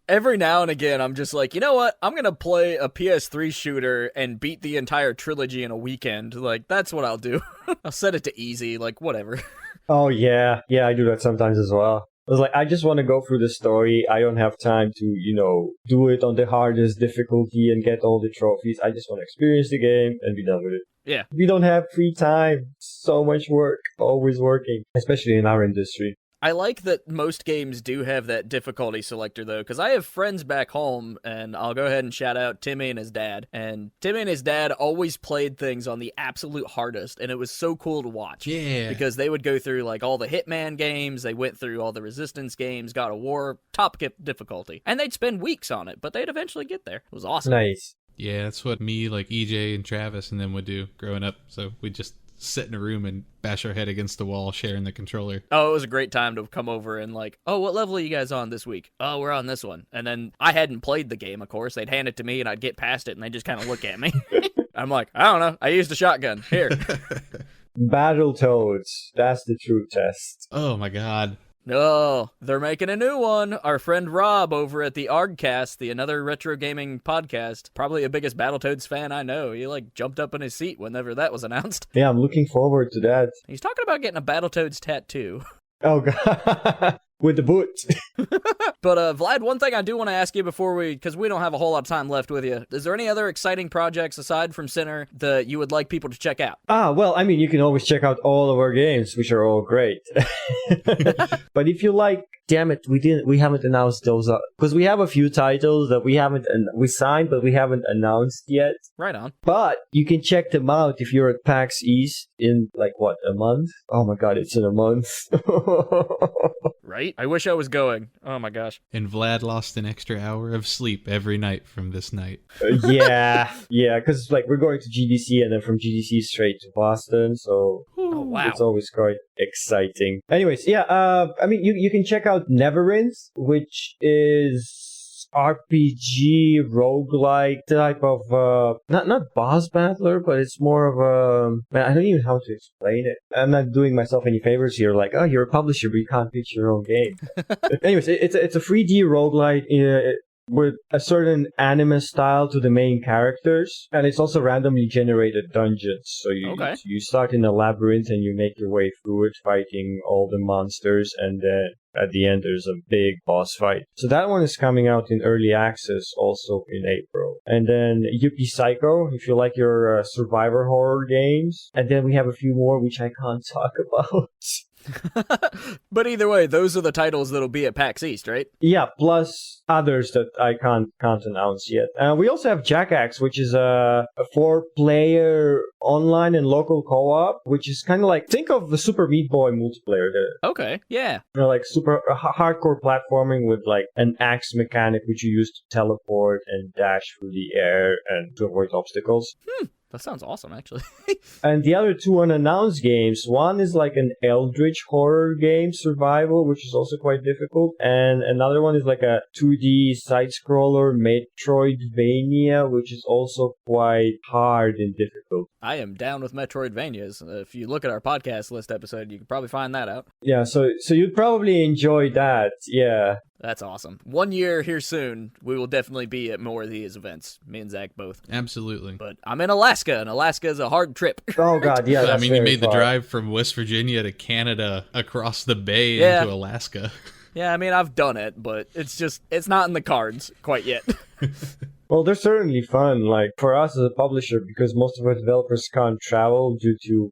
Every now and again, I'm just like, you know what? I'm gonna play a PS3 shooter and beat the entire trilogy in a weekend. Like, that's what I'll do. I'll set it to easy, like, whatever. Oh, yeah. Yeah, I do that sometimes as well. I was like, I just want to go through the story. I don't have time to, you know, do it on the hardest difficulty and get all the trophies. I just want to experience the game and be done with it. Yeah. We don't have free time. So much work. Always working. Especially in our industry. I like that most games do have that difficulty selector, though, because I have friends back home, and I'll go ahead and shout out Timmy and his dad. And Timmy and his dad always played things on the absolute hardest, and it was so cool to watch. Yeah. Because they would go through, like, all the Hitman games, they went through all the Resistance games, God of War, top difficulty. And they'd spend weeks on it, but they'd eventually get there. It was awesome. Nice. Yeah, that's what me, like EJ and Travis and them would do growing up. So we'd just sit in a room and bash our head against the wall sharing the controller. Oh, it was a great time to come over and like, oh, what level are you guys on this week? Oh, we're on this one. And then I hadn't played the game, of course. They'd hand it to me and I'd get past it and they'd just kind of look at me. I'm like, I don't know. I used a shotgun. Here. Battletoads. That's the true test. Oh my god. No, they're making a new one. Our friend Rob over at the ArgCast, the Another Retro Gaming podcast, probably the biggest Battletoads fan I know. He like jumped up in his seat whenever that was announced. Yeah, I'm looking forward to that. He's talking about getting a Battletoads tattoo. Oh god. With the boot. But Vlad, one thing I do want to ask you before because we don't have a whole lot of time left with you. Is there any other exciting projects aside from Sinner that you would like people to check out? Well, I mean, you can always check out all of our games, which are all great. But if you like, damn it, we haven't announced those because we have a few titles that we signed, but we haven't announced yet. Right on. But you can check them out if you're at PAX East in like what, a month? Oh my god, it's in a month. Right? I wish I was going. Oh my gosh. And Vlad lost an extra hour of sleep every night from this night. Yeah, because like we're going to GDC and then from GDC straight to Boston, so Oh, wow. It's always quite exciting. Anyways, yeah, I mean, you can check out Neverrinth, which is RPG roguelike type of not boss battler, but it's more of a man, I don't even know how to explain it. I'm not doing myself any favors here, like, oh, you're a publisher but you can't pitch your own game. Anyways, it's a 3D roguelike with a certain anime style to the main characters, and it's also randomly generated dungeons. So you start in a labyrinth and you make your way through it, fighting all the monsters, and then at the end there's a big boss fight. So that one is coming out in early access also in April. And then Yuppie Psycho, if you like your survivor horror games. And then we have a few more which I can't talk about. But either way, those are the titles that'll be at PAX East, right? Yeah, plus others that I can't announce yet. We also have Jackaxe, which is a 4-player online and local co-op, which is kind of like, think of the Super Meat Boy multiplayer. Okay, yeah. You know, like super hardcore platforming with like an axe mechanic which you use to teleport and dash through the air and to avoid obstacles. That sounds awesome, actually. And the other two unannounced games, one is like an eldritch horror game, survival, which is also quite difficult. And another one is like a 2D side-scroller Metroidvania, which is also quite hard and difficult. I am down with Metroidvanias. If you look at our podcast list episode, you can probably find that out. Yeah, so you'd probably enjoy that, yeah. That's awesome. 1 year here soon, we will definitely be at more of these events. Me and Zach both. Absolutely. But I'm in Alaska, and Alaska is a hard trip. Oh, God, yeah, that's I mean, you made far. the drive from West Virginia to Canada, across the bay into Alaska. Yeah, I mean, I've done it, but it's not in the cards quite yet. Well, they're certainly fun, like, for us as a publisher, because most of our developers can't travel due to,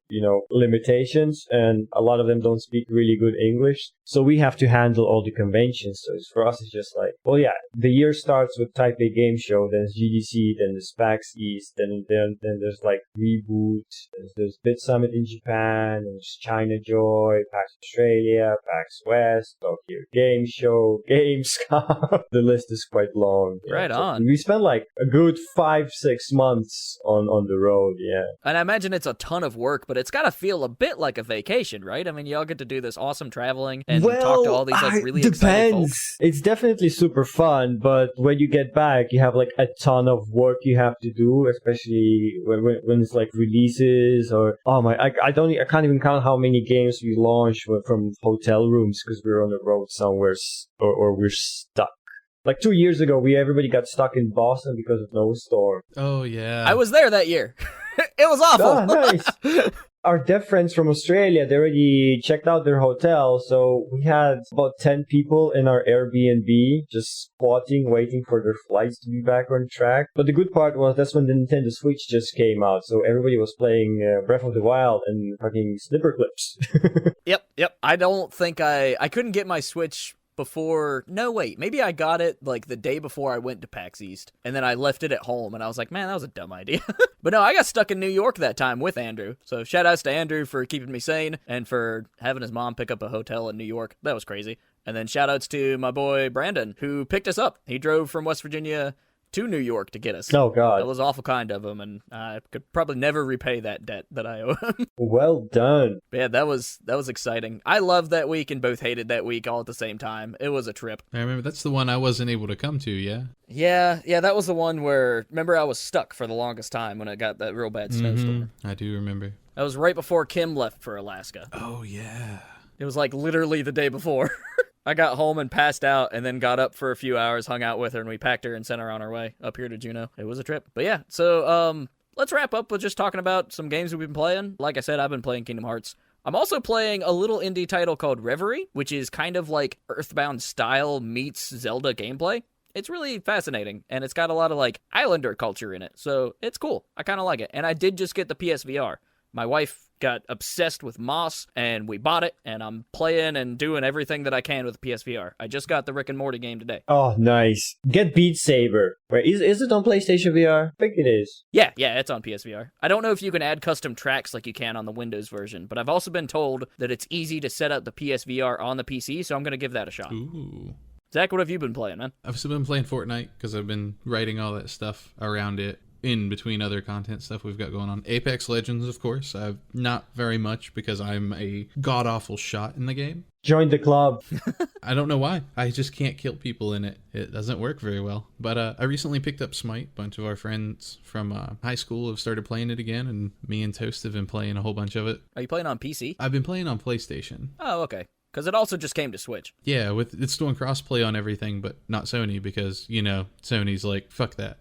limitations, and a lot of them don't speak really good English, so we have to handle all the conventions. So for us, it's just like, well, yeah, the year starts with Taipei Game Show, then it's GDC, then there's PAX East, then there's, like, Reboot, there's Bit Summit in Japan, there's China Joy, PAX Australia, PAX West, Tokyo Game Show, Gamescom. The list is quite long. Right on. We spent like a good 5-6 months on the road, yeah. And I imagine it's a ton of work, but it's got to feel a bit like a vacation, right? I mean, y'all get to do this awesome traveling and talk to all these like really excited folks. It's definitely super fun, but when you get back, you have like a ton of work you have to do, especially when it's like releases or I can't even count how many games we launched from hotel rooms because we're on the road somewhere or we're stuck. Like 2 years ago, everybody got stuck in Boston because of no storm. Oh, yeah. I was there that year. It was awful. Oh, nice. Our deaf friends from Australia, they already checked out their hotel, so we had about 10 people in our Airbnb just squatting, waiting for their flights to be back on track. But the good part was that's when the Nintendo Switch just came out, so everybody was playing Breath of the Wild and fucking Snipper Clips. Yep. I don't think I couldn't get my Switch before. No, wait. Maybe I got it like the day before I went to PAX East, and then I left it at home, and I was like, man, that was a dumb idea. But no, I got stuck in New York that time with Andrew. So shout outs to Andrew for keeping me sane and for having his mom pick up a hotel in New York. That was crazy. And then shout outs to my boy Brandon, who picked us up. He drove from West Virginia to New York to get us. Oh, God. That was awful kind of him, and I could probably never repay that debt that I owe him. Well done. Yeah, that was exciting. I loved that week and both hated that week all at the same time. It was a trip. I remember that's the one I wasn't able to come to, yeah? Yeah, that was the one where, remember, I was stuck for the longest time when it got that real bad snowstorm. I do remember. That was right before Kim left for Alaska. Oh, yeah. It was like literally the day before. I got home and passed out and then got up for a few hours, hung out with her, and we packed her and sent her on our way up here to Juneau. It was a trip. But yeah, so let's wrap up with just talking about some games we've been playing. Like I said, I've been playing Kingdom Hearts. I'm also playing a little indie title called Reverie, which is kind of like Earthbound style meets Zelda gameplay. It's really fascinating, and it's got a lot of like Islander culture in it, so it's cool. I kind of like it. And I did just get the PSVR. My wife got obsessed with Moss, and we bought it, and I'm playing and doing everything that I can with the PSVR. I just got the Rick and Morty game today. Oh, nice. Get Beat Saber. Wait, is it on PlayStation VR? I think it is. Yeah, it's on PSVR. I don't know if you can add custom tracks like you can on the Windows version, but I've also been told that it's easy to set up the PSVR on the PC, so I'm going to give that a shot. Ooh. Zach, what have you been playing, man? I've still been playing Fortnite because I've been writing all that stuff around it. in between other content stuff we've got going on. Apex Legends, of course. Not very much because I'm a god-awful shot in the game. Join the club. I don't know why. I just can't kill people in it. It doesn't work very well. But I recently picked up Smite. A bunch of our friends from high school have started playing it again, and me and Toast have been playing a whole bunch of it. Are you playing on PC? I've been playing on PlayStation. Oh, okay. Because it also just came to Switch. Yeah, it's doing crossplay on everything, but not Sony because, Sony's like, fuck that.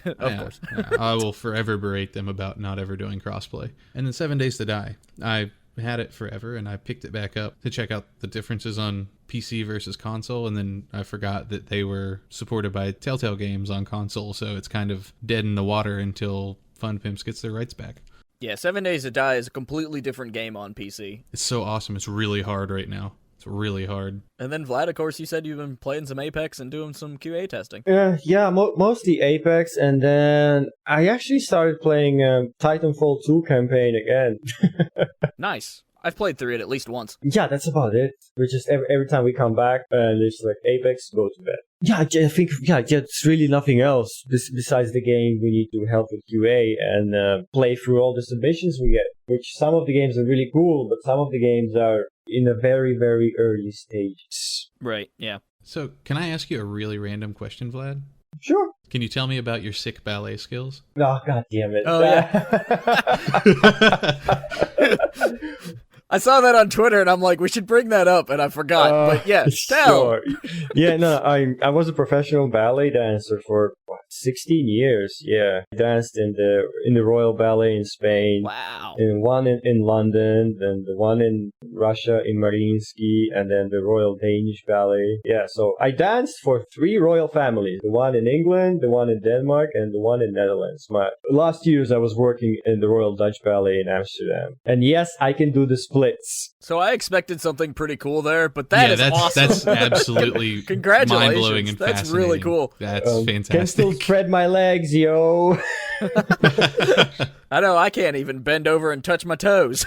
Of course. I will forever berate them about not ever doing crossplay. And then 7 Days to Die. I had it forever, and I picked it back up to check out the differences on PC versus console, and then I forgot that they were supported by Telltale Games on console, so it's kind of dead in the water until Fun Pimps gets their rights back. Yeah, 7 Days to Die is a completely different game on PC. It's so awesome. It's really hard right now. It's really hard. And then, Vlad, of course, you said you've been playing some Apex and doing some QA testing. Yeah, mostly Apex, and then I actually started playing Titanfall 2 campaign again. Nice. I've played through it at least once. Yeah, that's about it. We just every time we come back and it's like Apex, go to bed. Yeah, I think it's really nothing else besides the game. We need to help with QA and play through all the submissions we get. Which some of the games are really cool, but some of the games are in a very, very early stages. Right. Yeah. So, can I ask you a really random question, Vlad? Sure. Can you tell me about your sick ballet skills? Oh, god damn it. Oh, yeah. I saw that on Twitter, and I'm like, we should bring that up, and I forgot. But yeah, tell. Sure. Yeah, no, I was a professional ballet dancer for 16 years. Yeah, I danced in the Royal Ballet in Spain. Wow. And one in London, then the one in Russia in Mariinsky, and then the Royal Danish Ballet. Yeah, so I danced for 3 royal families: the one in England, the one in Denmark, and the one in Netherlands. My last years I was working in the Royal Dutch Ballet in Amsterdam. And yes, I can do the splits. So I expected something pretty cool there, but that's awesome. That's absolutely congratulations. Mind-blowing and that's fascinating. Really cool. That's fantastic. Can still spread my legs, yo. I know, I can't even bend over and touch my toes.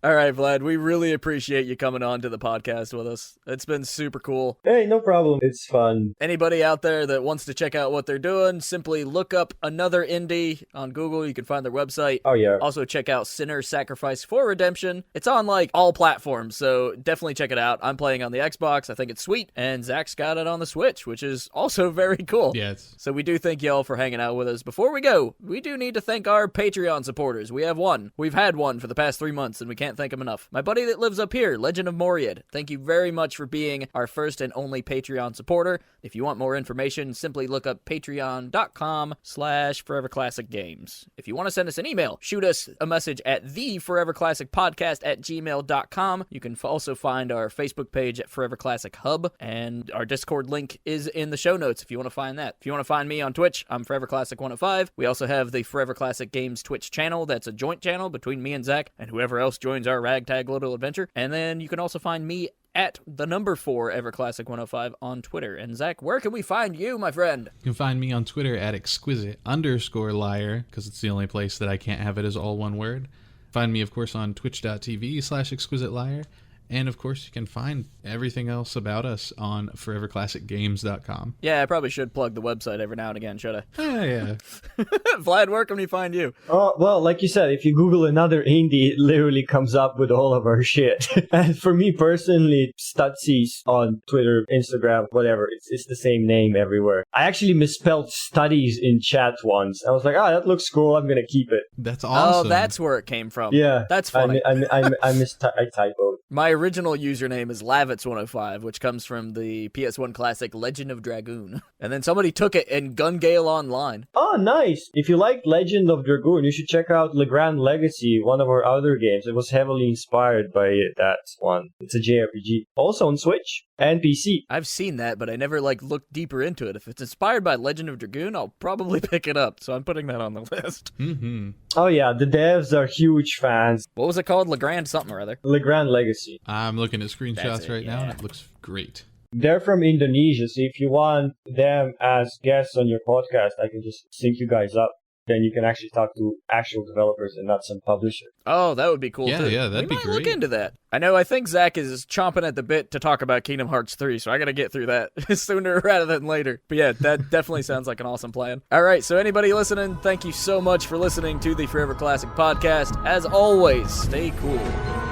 All right, Vlad, we really appreciate you coming on to the podcast with us. It's been super cool. Hey, no problem. It's fun. Anybody out there that wants to check out what they're doing, simply look up Another Indie on Google. You can find their website. Oh, yeah. Also, check out Sinner Sacrifice for Redemption. It's on, all platforms, so definitely check it out. I'm playing on the Xbox. I think it's sweet. And Zach's got it on the Switch, which is also very cool. Yes. So we do thank y'all for hanging out with us. Before we go, we do need to thank our Patreon supporters. We have one. We've had one for the past 3 months, and we can't thank him enough. My buddy that lives up here, Legend of Moriad, thank you very much for being our first and only Patreon supporter. If you want more information, simply look up patreon.com/foreverclassicgames. If you want to send us an email, shoot us a message at theforeverclassicpodcast@gmail.com. You can also find our Facebook page at Forever Classic Hub, and our Discord link is in the show notes if you want to find that. If you want to find me on Twitch, I'm Forever Classic 105. We also have the Forever Classic Games Twitch channel. That's a joint channel between me and Zach and whoever else joins our ragtag little adventure. And then you can also find me at the number 4 EverClassic105 on Twitter. And Zach, where can we find you, my friend? You can find me on Twitter at exquisite_liar, because it's the only place that I can't have it as all one word. Find me, of course, on twitch.tv/exquisiteliar. And, of course, you can find everything else about us on foreverclassicgames.com. Yeah, I probably should plug the website every now and again, should I? Yeah. Vlad, where can we find you? Oh, well, like you said, if you Google Another Indie, it literally comes up with all of our shit. And for me personally, Stutzies on Twitter, Instagram, whatever, it's the same name everywhere. I actually misspelled studies in chat once. I was like, that looks cool, I'm gonna keep it. That's awesome. Oh, that's where it came from. Yeah. That's funny. I typoed. My original username is Lavitz105, which comes from the PS1 classic Legend of Dragoon. And then somebody took it in Gun Gale Online. Oh, nice. If you like Legend of Dragoon, you should check out Le Grand Legacy, one of our other games. It was heavily inspired by that one. It's a JRPG. Also on Switch and PC. I've seen that, but I never looked deeper into it. If it's inspired by Legend of Dragoon, I'll probably pick it up. So I'm putting that on the list. Mm-hmm. Oh yeah, the devs are huge fans. What was it called? Le Grand something or other? Le Grand Legacy. I'm looking at screenshots right now, yeah. and it looks great. They're from Indonesia, so if you want them as guests on your podcast, I can just sync you guys up. then you can actually talk to actual developers and not some publisher. Oh, that would be cool too. Yeah, that'd we be might great. look into that. I think Zach is chomping at the bit to talk about Kingdom Hearts 3, so I gotta get through that sooner rather than later. But yeah, that definitely sounds like an awesome plan. All right, so anybody listening, thank you so much for listening to the Forever Classic Podcast. As always, stay cool.